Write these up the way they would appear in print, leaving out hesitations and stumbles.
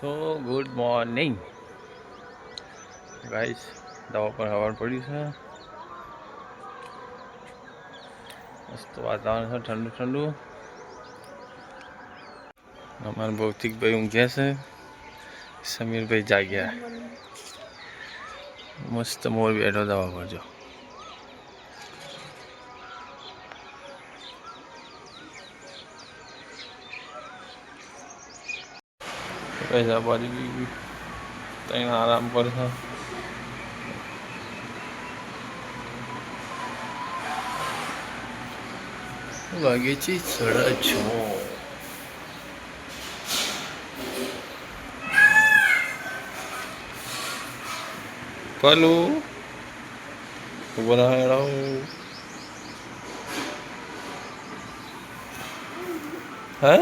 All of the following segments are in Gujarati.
તો ગુડ મોર્નિંગ ગાઈસ, દવા પર હવાર પડ્યું છે. મસ્ત વાતાવરણ છે, ઠંડુ ઠંડુ. અમારા ભૌતિકભાઈ ઊંઘ્યા છે, સમીરભાઈ જાગ્યા. મસ્ત મોર બેઠો દવા પર. જો પૈસા બાજુ ત્યાં આરામ પર છે. વાગે છે 6:30. પલુ ઉભો રહો. હે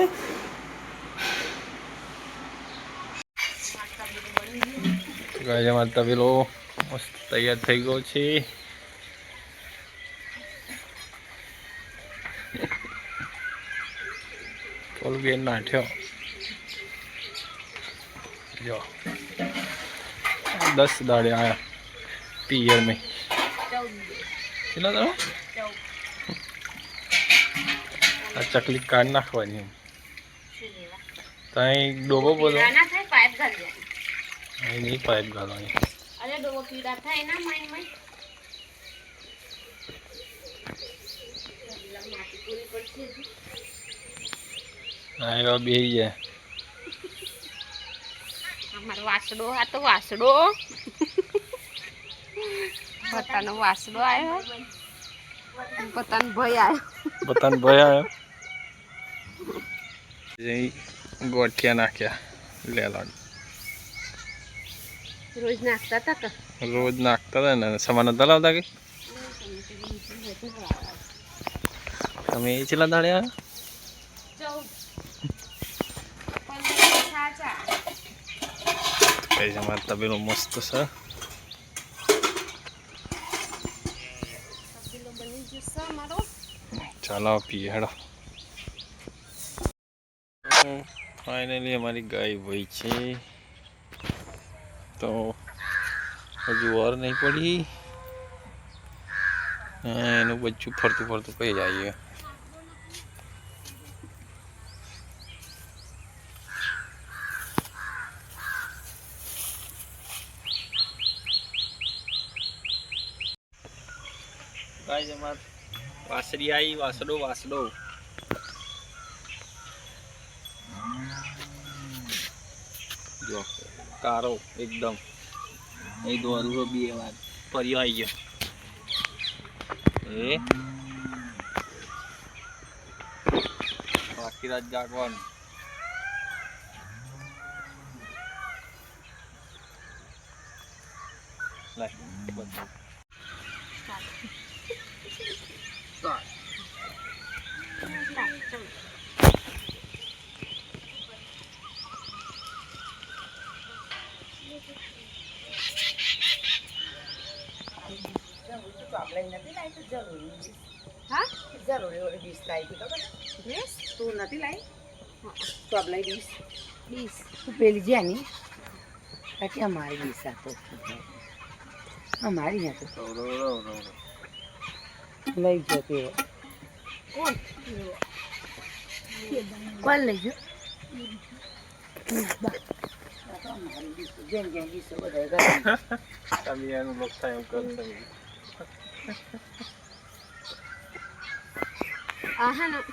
ગાય અમારે તબેલો મસ્ત તૈયાર થઈ ગયો છે. પોલ બેન નાઠ્યો. જો 10 દાડે આયા પિયર में. કેટલા દાડા? આ ચકલી કાઢ નાખવાની. ત્યાં ડોબો બોલો નહીં, પાઇપ ગાળવાની. હા એવા બે જાય. અમારો વાસડો, આ તો વાસડો પોતાનો વાસડો આવ્યો, પોતાનો ભાઈ આવ્યો, પોતાનો ભાઈ આવ્યો. ગોઠિયા નાખ્યા લેલા. રોજ નાખતા હતા કે રોજ નાખતા હતા ને સમાન નતા લાવતા કે તમે એ છેલ્લા દાડે આવ્યા. અમારે તબેલો મસ્ત છે. ચાલો પીએ હેડો. ફાઇનલી અમારી ગાય ભાઈ છે, તો હજુ વાર નહીં પડી. એનું બચ્ચું ફરતું ફરતું કઈ જાય. ગાય અમાર વાસડી આવી. વાસડો વાસડો જો કારો એકદમ. અહીં દોરું બે વાર ફરી આવી ગયો. એ બાકી રાત જાગવાનું. લાય બંધ. હા જરૂરી ડીશ લાવી ખબર ડ્રેસ તું નથી લાવી તો આપણે ડીશ ડીશ તું પેલી જ્યાંની કાંઈ અમારી ડીશ આપો અમારી નથી લઈ જો તે કોણ કોણ લઈ જો જેમ જેમ ડીશો બધા તમે એનું લોક થાય એમ કરશો. આહા ના